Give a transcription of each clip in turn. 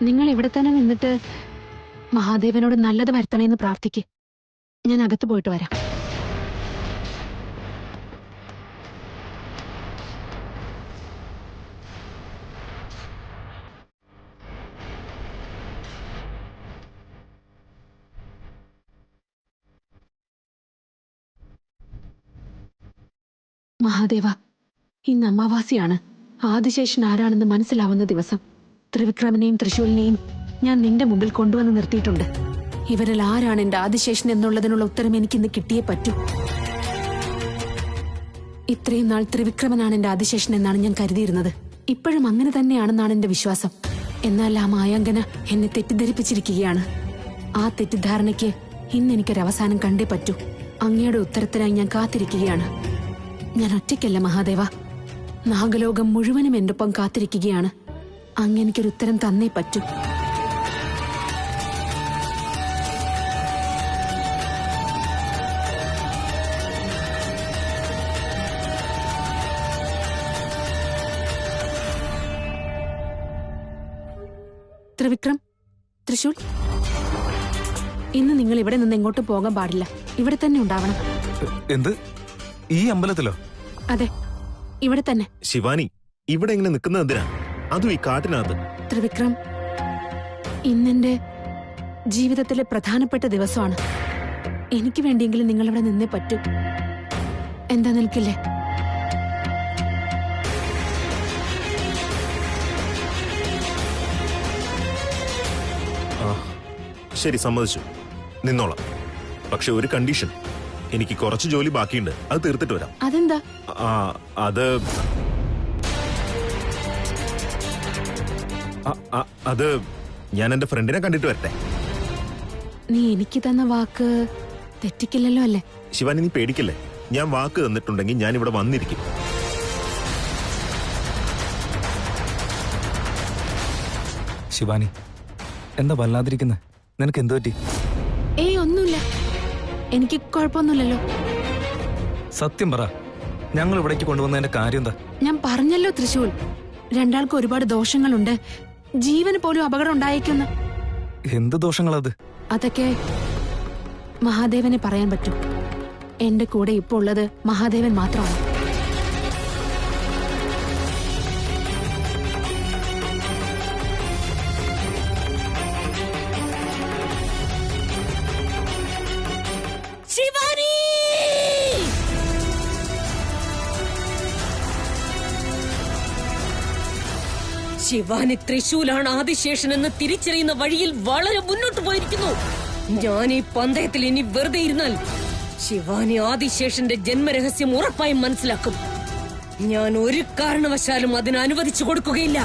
നിങ്ങൾ ഇവിടെ തന്നെ നിന്നിട്ട് മഹാദേവനോട് നല്ലത് വരുത്തണേന്ന് പ്രാർത്ഥിക്ക്. ഞാൻ അകത്ത് പോയിട്ട് വരാം. മഹാദേവ, ഇന്ന് അമാവാസിയാണ്. ആദിശേഷൻ ആരാണെന്ന് മനസ്സിലാവുന്ന ദിവസം. ത്രിവിക്രമനെയും തൃശൂലിനെയും ഞാൻ നിന്റെ മുമ്പിൽ കൊണ്ടുവന്ന് നിർത്തിയിട്ടുണ്ട്. ഇവരിൽ ആരാണ് എന്റെ ആദിശേഷൻ എന്നുള്ളതിനുള്ള ഉത്തരം എനിക്കിന്ന് കിട്ടിയേ പറ്റൂ. ഇത്രയും നാൾ ത്രിവിക്രമനാണ് എന്റെ ആദിശേഷൻ എന്നാണ് ഞാൻ കരുതിയിരുന്നത്. ഇപ്പോഴും അങ്ങനെ തന്നെയാണെന്നാണ് എന്റെ വിശ്വാസം. എന്നാൽ ആ മായാങ്കന എന്നെ തെറ്റിദ്ധരിപ്പിച്ചിരിക്കുകയാണ്. ആ തെറ്റിദ്ധാരണയ്ക്ക് ഇന്ന് എനിക്കൊരവസാനം കണ്ടേ പറ്റൂ. അങ്ങയുടെ ഉത്തരത്തിനായി ഞാൻ കാത്തിരിക്കുകയാണ്. ഞാൻ ഒറ്റയ്ക്കല്ല മഹാദേവ, നാഗലോകം മുഴുവനും എന്റെ ഒപ്പം കാത്തിരിക്കുകയാണ്. അങ്ങ് എനിക്കൊരു ഉത്തരം തന്നേ പറ്റൂ. ത്രിവിക്രം, തൃശൂൽ, ഇന്ന് നിങ്ങൾ ഇവിടെ നിന്ന് എങ്ങോട്ടും പോകാൻ പാടില്ല. ഇവിടെ തന്നെ ഉണ്ടാവണം. എന്ത്? ഈ അമ്പലത്തിലോ? അതെ, ഇവിടെ തന്നെ. ശിവാനി, ഇവിടെ ഇങ്ങനെ നിൽക്കുന്നത് എന്തിനാ? അതും ഈ കാട്ടിനകത്ത്. ത്രിവിക്രം, ഇന്നെന്റെ ജീവിതത്തിലെ പ്രധാനപ്പെട്ട ദിവസമാണ്. എനിക്ക് വേണ്ടിയെങ്കിലും നിങ്ങളിവിടെ നിന്നേ പറ്റൂ. എന്താ നിൽക്കില്ലേ? ശരി, സമ്മതിച്ചു, നിന്നോളാം. പക്ഷെ ഒരു കണ്ടീഷൻ. എനിക്ക് കുറച്ച് ജോലി ബാക്കിയുണ്ട്, അത് തീർത്തിട്ട് വരാം. അതെന്താ? അത് ഞാൻ എന്റെ ഫ്രണ്ടിനെ കണ്ടിട്ട് വരട്ടെ. നീ എനിക്ക് തന്ന വാക്ക് തെറ്റിക്കില്ലല്ലോ അല്ലേ? ശിവാനി, നീ പേടിക്കല്ലേ. ഞാൻ വാക്ക് തന്നിട്ടുണ്ടെങ്കിൽ ഞാൻ ഇവിടെ വന്നിരിക്കും. ശിവാനി, എന്താ വല്ലാതിരിക്കുന്നത്? നിനക്ക് എന്തു പറ്റി? ഏയ്, ഒന്നുമില്ല. എനിക്ക് കുഴപ്പമൊന്നുമില്ലല്ലോ. സത്യം പറ, ഞങ്ങൾ ഇവിടേക്ക് കൊണ്ടുവന്നതിന്റെ കാര്യം എന്താ? ഞാൻ പറഞ്ഞല്ലോ തൃശൂൽ, രണ്ടാൾക്ക് ഒരുപാട് ദോഷങ്ങളുണ്ട്. ജീവന് പോലും അപകടം ഉണ്ടായേക്കുന്ന. എന്ത് ദോഷങ്ങളത്? അതൊക്കെ മഹാദേവനെ പറയാൻ പറ്റും. എന്റെ കൂടെ ഇപ്പൊ ഉള്ളത് മഹാദേവൻ മാത്രമാണ്. ശിവാനി തൃശൂലാണ് ആദിശേഷൻ എന്ന് തിരിച്ചറിയുന്ന വഴിയിൽ വളരെ മുന്നോട്ട് പോയിരിക്കുന്നു. ഞാൻ ഈ പന്തയത്തിൽ ഇനി വെറുതെ ഇരുന്നാൽ ശിവാനി ആദിശേഷന്റെ ജന്മരഹസ്യം ഉറപ്പായും മനസ്സിലാക്കും. ഞാൻ ഒരു കാരണവശാലും അതിന് അനുവദിച്ചു കൊടുക്കുകയില്ല.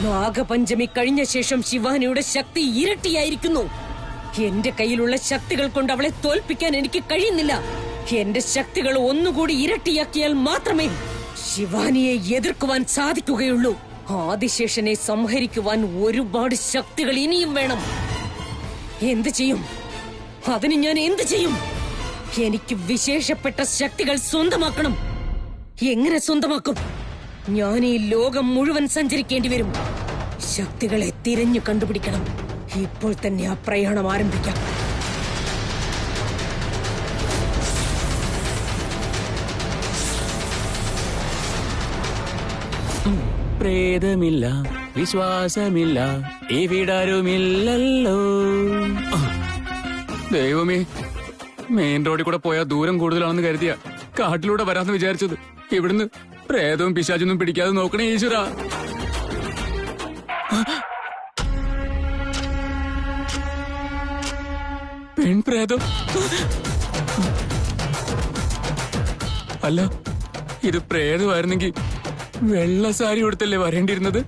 നാഗപഞ്ചമി കഴിഞ്ഞ ശേഷം ശിവാനിയുടെ ശക്തി ഇരട്ടിയായിരിക്കുന്നു. എന്റെ കയ്യിലുള്ള ശക്തികൾ കൊണ്ട് അവളെ തോൽപ്പിക്കാൻ എനിക്ക് കഴിയുന്നില്ല. എന്റെ ശക്തികൾ ഒന്നുകൂടി ഇരട്ടിയാക്കിയാൽ മാത്രമേ ശിവാനിയെ എതിർക്കുവാൻ സാധിക്കുകയുള്ളൂ. ആദിശേഷനെ സംഹരിക്കുവാൻ ഒരുപാട് ശക്തികൾ ഇനിയും വേണം. എന്ത് ചെയ്യും? അതിന് ഞാൻ എന്ത് ചെയ്യും? എനിക്ക് വിശേഷപ്പെട്ട ശക്തികൾ സ്വന്തമാക്കണം. എങ്ങനെ സ്വന്തമാക്കും? ഞാൻ ഈ ലോകം മുഴുവൻ സഞ്ചരിക്കേണ്ടി വരും. ശക്തികളെ തിരഞ്ഞു കണ്ടുപിടിക്കണം. ഇപ്പോൾ തന്നെ ആ പ്രയാണം ആരംഭിക്കാം. പ്രേതമില്ല, വിശ്വാസമില്ല, ഇവിടാരുമില്ലല്ലോ. ദൈവമേ, മെയിൻ റോഡിൽ കൂടെ പോയാൽ ദൂരം കൂടുതലാണെന്ന് കരുതിയ കാട്ടിലൂടെ വരാന്ന് വിചാരിച്ചത്. ഇവിടുന്ന് പ്രേതവും പിശാചൊന്നും പിടിക്കാതെ നോക്കണേ ഈശ്വര. പെൺപ്രേതം അല്ല, ഇത് പ്രേതമായിരുന്നെങ്കിൽ വെള്ള സാരി കൊടുത്തല്ലേ വരേണ്ടിയിരുന്നത്.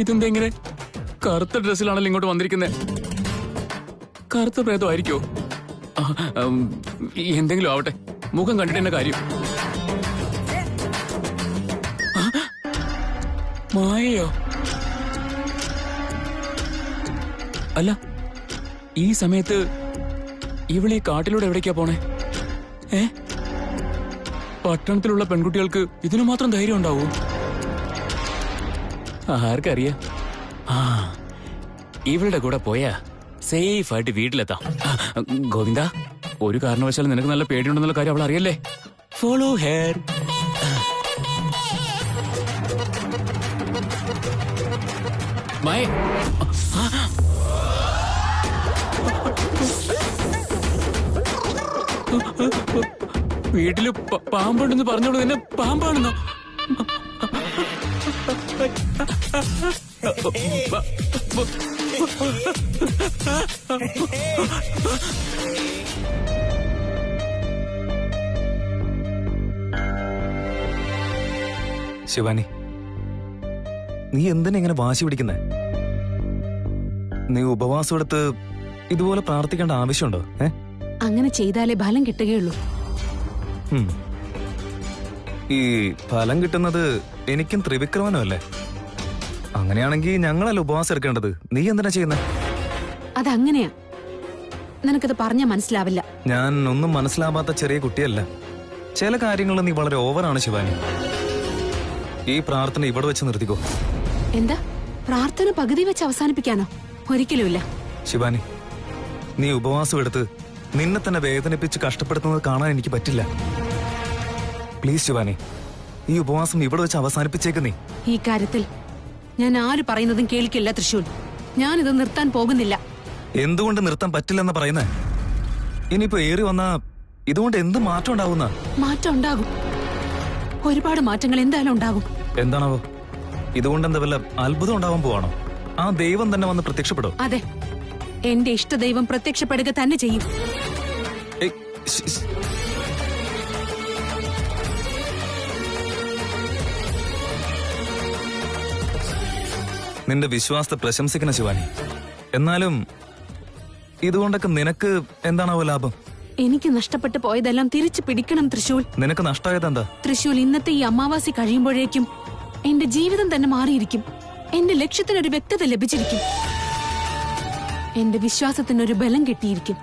ഇതെന്താ ഇങ്ങനെ കറുത്ത ഡ്രസ്സിലാണല്ലോ ഇങ്ങോട്ട് വന്നിരിക്കുന്നത്? കറുത്ത പ്രേതമായിരിക്കോ? എന്തെങ്കിലും ആവട്ടെ, മുഖം കണ്ടിട്ട് എന്നെ കാര്യം. മായയോ? അല്ല, ഈ സമയത്ത് ഇവളീ കാട്ടിലൂടെ എവിടേക്കാ പോണേ? പട്ടണത്തിലുള്ള പെൺകുട്ടികൾക്ക് ഇതിനു മാത്രം ധൈര്യം ഉണ്ടാവൂ? ആർക്കറിയാം. ആ ഇവളുടെ കൂടെ പോയാ സേഫ് ആയിട്ട് വീട്ടിലെത്താം. ഗോവിന്ദ, ഒരു കാരണവശാലും നിനക്ക് നല്ല പേടിയുണ്ടെന്നുള്ള കാര്യം അവൾ അറിയല്ലേ? Follow hair. ബൈ. വീട്ടില് പാമ്പുണ്ടെന്ന് പറഞ്ഞോളൂ, എന്നെ പാമ്പാണെന്നോ? ശിവാനി, നീ എന്തിനാ ഇങ്ങനെ വാശി പിടിക്കുന്നേ? നീ ഉപവാസം എടുത്ത് ഇതുപോലെ പ്രാർത്ഥിക്കേണ്ട ആവശ്യമുണ്ടോ? അങ്ങനെ ചെയ്താലേ ഫലം കിട്ടുകയുള്ളൂ. ഈ ഫലം കിട്ടുന്നത് എനിക്കും ത്രിവിക്രമനും അല്ലേ? അങ്ങനെയാണെങ്കിൽ ഞങ്ങളല്ല ഉപവാസം എടുക്കേണ്ടത്. നീ എന്തിനാ ചെയ്യുന്നത്? അതങ്ങനെയാ. നിനക്കത് പറഞ്ഞാ മനസ്സിലാവില്ല. ഞാൻ ഒന്നും മനസ്സിലാവാത്ത ചെറിയ കുട്ടിയല്ല. ചില കാര്യങ്ങൾ നീ വളരെ ഓവറാണ് ശിവാനി. ഈ പ്രാർത്ഥന ഇവിടെ വെച്ച് നിർത്തിക്കോ. എന്താ പ്രാർത്ഥന പകുതി വെച്ച് അവസാനിപ്പിക്കാനോ? ഒരിക്കലുമില്ല. ശിവാനി, നീ ഉപവാസം എടുത്ത് നിന്നെ തന്നെ വേദനിപ്പിച്ച് കഷ്ടപ്പെടുത്തുന്നത് കാണാൻ എനിക്ക് പറ്റില്ല. പ്ലീസ് ശിവാനി, ഈ ഉപവാസം ഇവിടെ വെച്ച് അവസാനിപ്പിച്ചേക്ക്. നീ ഈ കാര്യത്തിൽ ഞാൻ ആര് പറയുന്നതും കേൾക്കില്ല തൃശൂൽ. ഞാനിത് നിർത്താൻ പോകുന്നില്ല. എന്തുകൊണ്ട് നിർത്താൻ പറ്റില്ലെന്ന് പറയുന്നേ? ഇനിയിപ്പോ ഏറി വന്നാ ഇതുകൊണ്ട് എന്ത് മാറ്റം ഉണ്ടാവുന്ന? മാറ്റം ഉണ്ടാകും. ഒരുപാട് മാറ്റങ്ങൾ എന്തായാലും ഉണ്ടാകും. എന്താണാവോ? ഇതുകൊണ്ട് എന്താ വല്ല അത്ഭുതം ഉണ്ടാവാൻ പോവാണോ? ആ ദൈവം തന്നെ വന്ന് പ്രത്യക്ഷപ്പെടും. അതെ, എന്റെ ഇഷ്ടദൈവം പ്രത്യക്ഷപ്പെടുക തന്നെ ചെയ്യും. ഏയ്, നിന്റെ വിശ്വാസത്തെ പ്രശംസിക്കുന്ന ശിവാനി. എന്നാലും ഇതുകൊണ്ടൊക്കെ നിനക്ക് എന്താണാവോ ലാഭം? എനിക്ക് നഷ്ടപ്പെട്ടു പോയതെല്ലാം തിരിച്ചു പിടിക്കണം തൃശൂൽ. നിനക്ക് നഷ്ടമായത് എന്താ? തൃശൂൽ, ഇന്നത്തെ ഈ അമാവാസി കഴിയുമ്പോഴേക്കും എന്റെ ജീവിതം തന്നെ മാറിയിരിക്കും. എന്റെ ലക്ഷ്യത്തിനൊരു വ്യക്തത ലഭിച്ചിരിക്കും. എന്റെ വിശ്വാസത്തിനൊരു ബലം കിട്ടിയിരിക്കും.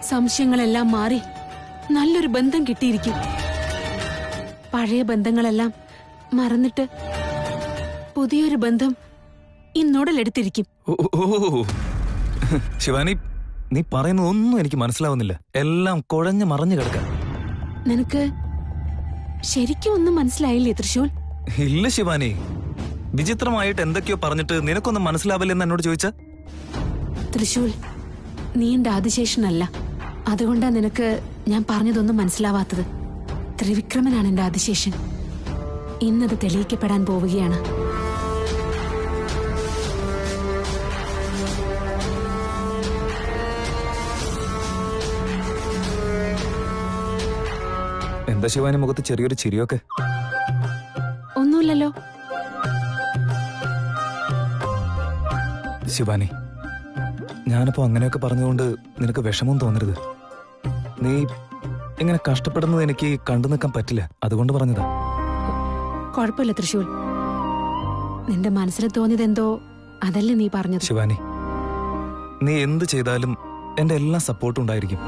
സംശയങ്ങളെല്ലാം മാറി നല്ലൊരു ബന്ധം കിട്ടിയിരിക്കും. പഴയ ബന്ധങ്ങളെല്ലാം മറന്നിട്ട് പുതിയൊരു ബന്ധം ഇന്നോടലെടുത്തിരിക്കും. ശിവാനി, നീ പറയുന്നതൊന്നും എനിക്ക് മനസ്സിലാവുന്നില്ല. എല്ലാം കുഴഞ്ഞു മറഞ്ഞു കിടക്കാം. നിനക്ക് ശരിക്കും ഒന്നും മനസ്സിലായില്ലേ തൃശൂൽ? ഇല്ല ശിവാനി, വിചിത്രമായിട്ട് എന്തൊക്കെയോ പറഞ്ഞിട്ട് നിനക്കൊന്നും മനസ്സിലാവില്ലെന്ന് എന്നോട് ചോദിച്ച? തൃശൂൽ, നീ എന്റെ ആദിശേഷനല്ല. അതുകൊണ്ടാ നിനക്ക് ഞാൻ പറഞ്ഞതൊന്നും മനസ്സിലാവാത്തത്. ത്രിവിക്രമനാണ് എന്റെ ആദിശേഷൻ. ഇന്നത് തെളിയിക്കപ്പെടാൻ പോവുകയാണ്. എന്താ ശിവാനി മുഖത്ത് ചെറിയൊരു ചിരിയൊക്കെ? ഒന്നുമില്ലല്ലോ ശിവാനി. ഞാനിപ്പോ അങ്ങനെയൊക്കെ പറഞ്ഞുകൊണ്ട് നിനക്ക് വിഷമം തോന്നരുത്. നീ ഇങ്ങനെ കഷ്ടപ്പെടുന്നത് എനിക്ക് കണ്ടു നിൽക്കാൻ പറ്റില്ല. അതുകൊണ്ട് പറഞ്ഞതാ. കുഴപ്പമില്ല തൃശൂൽ. നിന്റെ മനസ്സിൽ തോന്നിയതെന്തോ അതല്ലേ നീ പറഞ്ഞത്. ശിവാനി, നീ എന്ത് ചെയ്താലും എന്റെ എല്ലാ സപ്പോർട്ടും ഉണ്ടായിരിക്കും.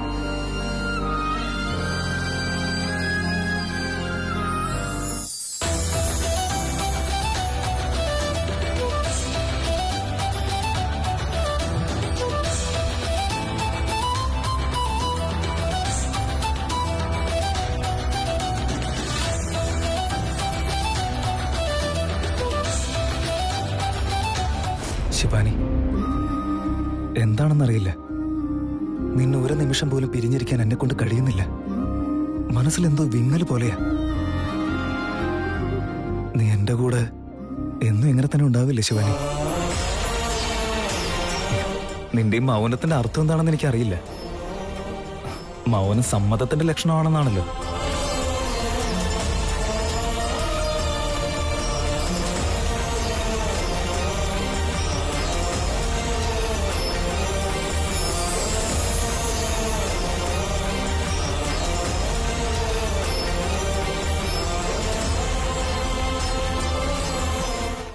ശിവാനി, എന്താണെന്നറിയില്ല, നിന്നെ ഒരു നിമിഷം പോലും പിരിഞ്ഞിരിക്കാൻ എന്നെ കൊണ്ട് കഴിയുന്നില്ല. മനസ്സിലെന്തോ വിങ്ങല് പോലെയാ. നീ എന്റെ കൂടെ എന്നും ഇങ്ങനെ തന്നെ ഉണ്ടാവില്ലേ ശിവാനി? നിന്റെ ഈ മൗനത്തിന്റെ അർത്ഥം എന്താണെന്ന് എനിക്കറിയില്ല. മൗനം സമ്മതത്തിന്റെ ലക്ഷണമാണെന്നാണല്ലോ.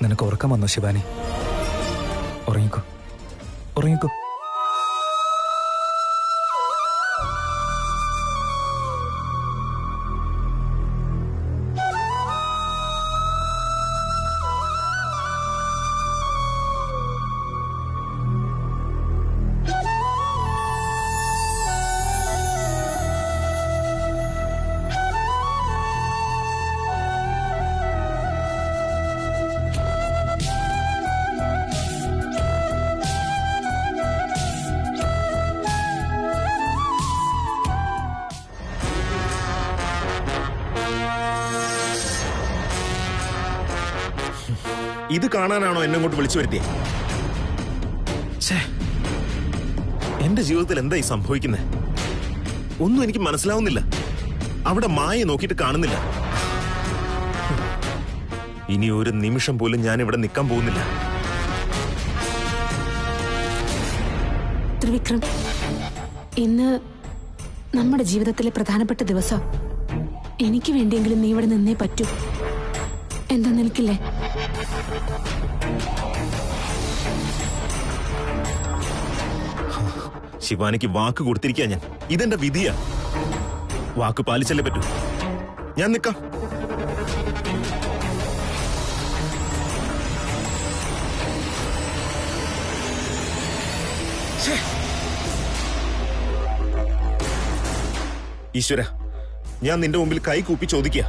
നിനക്ക് ഉറക്കം വന്നോ ശിവാനി? ഉറങ്ങിക്കോ, ഉറങ്ങിക്കോ. ഇത് കാണാനാണോ എന്നെ കൊണ്ട് വിളിച്ചു വരുത്തിയത്? എന്റെ ജീവിതത്തിൽ എന്തായി സംഭവിക്കുന്നത്? ഒന്നും എനിക്ക് മനസ്സിലാവുന്നില്ല. അവിടെ മായ നോക്കിയിട്ട് കാണുന്നില്ല. ഇനി ഒരു നിമിഷം പോലും ഞാൻ ഇവിടെ നിൽക്കാൻ പോകുന്നില്ല. ത്രിവിക്രം, ഇന്ന് നമ്മുടെ ജീവിതത്തിലെ പ്രധാനപ്പെട്ട ദിവസം. എനിക്ക് വേണ്ടിയെങ്കിലും നീ ഇവിടെ നിന്നേ പറ്റൂ. എന്താ നിൽക്കില്ലേ? ശിവാനിക്ക് വാക്ക് കൊടുത്തിരിക്കാ ഞാൻ. ഇതെന്റെ വിധിയാ. വാക്ക് പാലിച്ചല്ലേ പറ്റൂ. ഞാൻ നിൽക്കാം. ഈശ്വര, ഞാൻ നിന്റെ മുമ്പിൽ കൈ കൂപ്പി ചോദിക്കുക,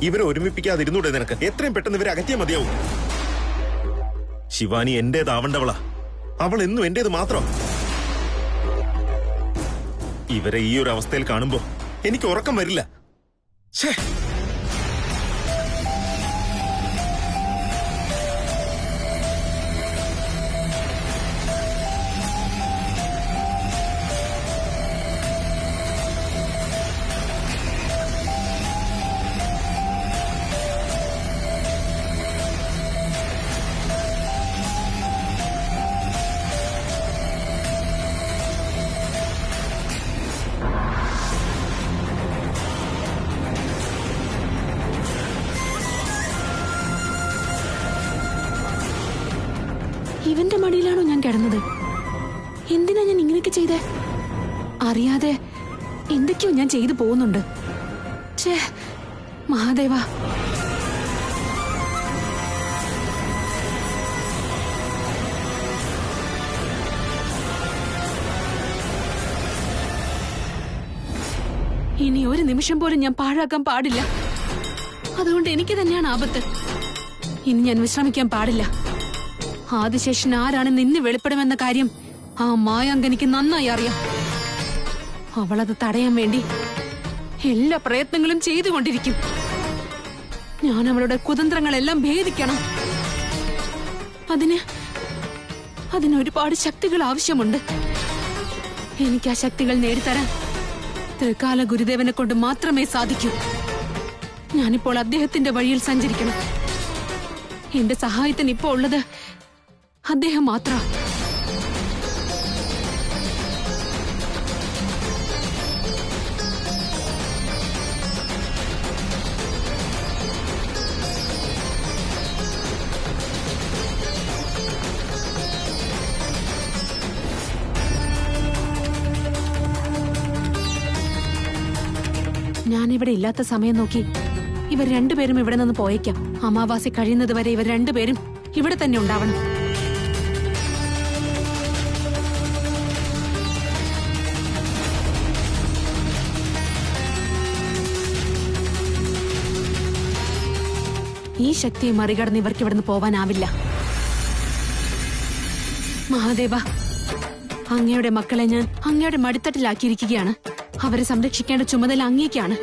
ഇവരെ ഒരുമിപ്പിക്കാതിരുന്നൂടെ നിനക്ക്? എത്രയും പെട്ടെന്ന് ഇവരെ അകറ്റിയാൽ മതിയാവും. ശിവാനി എന്റേതാവണ്ടവളാ. അവൾ എന്നും എന്റേത് മാത്രം. ഇവരെ ഈ ഒരു അവസ്ഥയിൽ കാണുമ്പോ എനിക്ക് ഉറക്കം വരില്ല. ഇവന്റെ മടിയിലാണോ ഞാൻ കിടന്നത്? എന്തിനാ ഞാൻ ഇങ്ങനെയൊക്കെ ചെയ്തേ? അറിയാതെ എന്തൊക്കെയോ ഞാൻ ചെയ്തു പോകുന്നുണ്ട്. ഛേ മഹാദേവ. ഇനി ഒരു നിമിഷം പോലും ഞാൻ പാഴാക്കാൻ പാടില്ല. അതുകൊണ്ട് എനിക്ക് തന്നെയാണ് ആപത്ത്. ഇനി ഞാൻ വിശ്രമിക്കാൻ പാടില്ല. ആദിശേഷൻ ആരാണെന്ന് ഇന്ന് വെളിപ്പെടുമെന്ന കാര്യം ആ മായാങ്കനിക്ക് നന്നായി അറിയാം. അവളത് തടയാൻ വേണ്ടി എല്ലാ പ്രയത്നങ്ങളും ചെയ്തുകൊണ്ടിരിക്കും. ഞാൻ അവളുടെ കുതന്ത്രങ്ങളെല്ലാം ഭേദിക്കണം. അതിന് ഒരുപാട് ശക്തികൾ ആവശ്യമുണ്ട്. എനിക്ക് ആ ശക്തികൾ നേടിത്തരാൻ തൃക്കാല ഗുരുദേവനെ കൊണ്ട് മാത്രമേ സാധിക്കൂ. ഞാനിപ്പോൾ അദ്ദേഹത്തിന്റെ വഴിയിൽ സഞ്ചരിക്കണം. എന്റെ സഹായത്തിന് ഇപ്പോൾ ഉള്ളത് അദ്ദേഹം മാത്രം. ഞാനിവിടെ ഇല്ലാത്ത സമയം നോക്കി ഇവർ രണ്ടുപേരും ഇവിടെ നിന്ന് പോയേക്കാം. അമാവാസി കഴിയുന്നത് വരെ ഇവർ രണ്ടുപേരും ഇവിടെ തന്നെ ഉണ്ടാവണം. ഈ ശക്തിയെ മറികടന്ന് ഇവർക്ക് ഇവിടുന്ന് പോവാനാവില്ല. മഹാദേവ, അങ്ങയുടെ മക്കളെ ഞാൻ അങ്ങയുടെ മടിത്തട്ടിലാക്കിയിരിക്കുകയാണ്. അവരെ സംരക്ഷിക്കേണ്ട ചുമതല അങ്ങേക്കാണ്.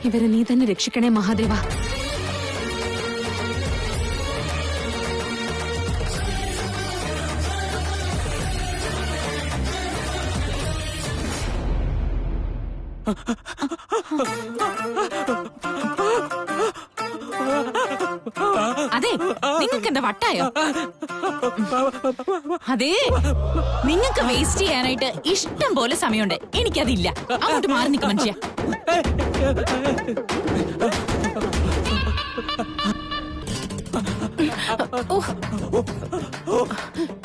ഇവരെ നീ തന്നെ രക്ഷിക്കണേ മഹാദേവ. അതെ, നിങ്ങൾക്ക് എന്റെ വട്ടായോ? അതെ, നിങ്ങൾക്ക് വേസ്റ്റ് ചെയ്യാനായിട്ട് ഇഷ്ടം പോലെ സമയമുണ്ട്. എനിക്കതില്ല. അങ്ങോട്ട് മാറി നിൽക്കും മനുഷ്യ.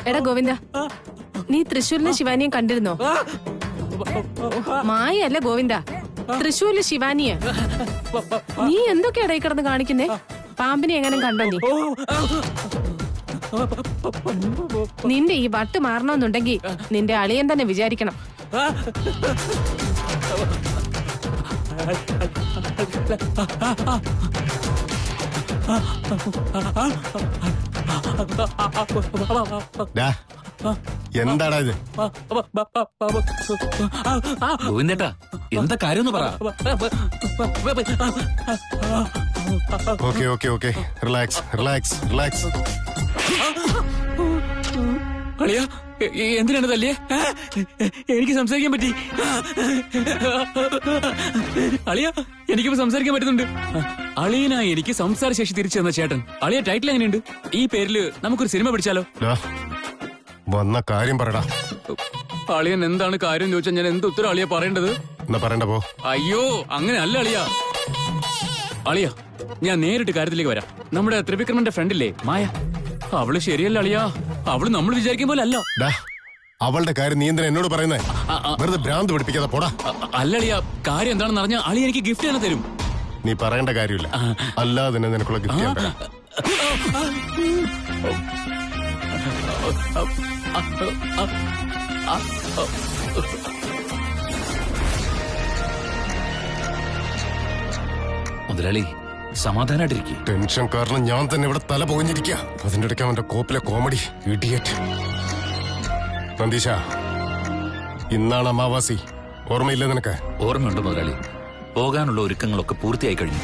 എടാ ഗോവിന്ദ, നീ തൃശ്ശൂരിലെ ശിവാനിയെ കണ്ടിരുന്നോ? മായല്ല ഗോവിന്ദ, തൃശ്ശൂരിലെ ശിവാനിയെ. നീ എന്തൊക്കെയാ ഇടയിൽ കിടന്ന് കാണിക്കുന്നേ? പാമ്പിനെ എങ്ങനെ കണ്ടോ നീ? നിന്റെ ഈ വട്ട് മാറണമെന്നുണ്ടെങ്കിൽ നിന്റെ അളിയൻ തന്നെ വിചാരിക്കണം. എന്താടാ ഇത്? ഗോവിന്ദേട്ടാ, എന്താ കാര്യം പറ. Okay okay okay relax relax relax. അളിയ എന്തിനാണ് തല്ലിയേ? എനിക്ക് സംസാരിക്കാൻ പറ്റി. അളിയ എനിക്കിപ്പോ സംസാരിക്കാൻ പറ്റുന്നുണ്ട്. അളിയനാ എനിക്ക് സംസാരശേഷി തിരിച്ചു തന്ന ചേട്ടൻ. അളിയ ടൈറ്റിൽ എങ്ങനെയുണ്ട്? ഈ പേരില് നമുക്കൊരു സിനിമ പിടിച്ചാലോ? വന്ന കാര്യം പറയടാ. അളിയൻ എന്താണ് കാര്യം ചോദിച്ചാൽ ഞാൻ എന്ത് ഉത്തരം അളിയ പറയേണ്ടത്? എന്നാ പറയണ്ട പോ. അയ്യോ അങ്ങനെ അല്ല അളിയ. അളിയ ഞാൻ നേരിട്ട് കാര്യത്തിലേക്ക് വരാം. നമ്മുടെ ത്രിവിക്രമന്റെ ഫ്രണ്ടില്ലേ മായ, അവള് ശരിയല്ല അളിയ. അവള് നമ്മൾ വിചാരിക്കും പോലെ അല്ല. അവളുടെ കാര്യം നീ എന്തിനാ എന്നോട് പറയുന്നേ? വെറുതെ ഭ്രാന്ത് പിടിപ്പിക്കാതെ പോടാ. അല്ലളിയ, കാര്യം എന്താണെന്ന് അറിഞ്ഞാൽ അളിയ എനിക്ക് ഗിഫ്റ്റ് തന്നെ തരും. നീ പറയേണ്ട കാര്യമില്ല, അല്ലാതെ തന്നെ നിനക്കുള്ള ഗിഫ്റ്റ് ഞാൻ തരാം. മുതലാളി സമാധാനായിട്ടിരിക്കും. ടെൻഷൻ കാരണം ഞാൻ തന്നെ ഇവിടെ തല പോയിഞ്ഞിരിക്കുക. അതിന്റെ ഇടയ്ക്ക് അവന്റെ കോപ്പിലെ കോമഡി ഇഡിയറ്റ്. നന്ദീശ, ഇന്നാണ് അമാവാസി. ഓർമ്മയില്ല നിനക്ക്? ഓർമ്മയുണ്ട് മുതലാളി. പോകാനുള്ള ഒരുക്കങ്ങളൊക്കെ പൂർത്തിയായി കഴിഞ്ഞു.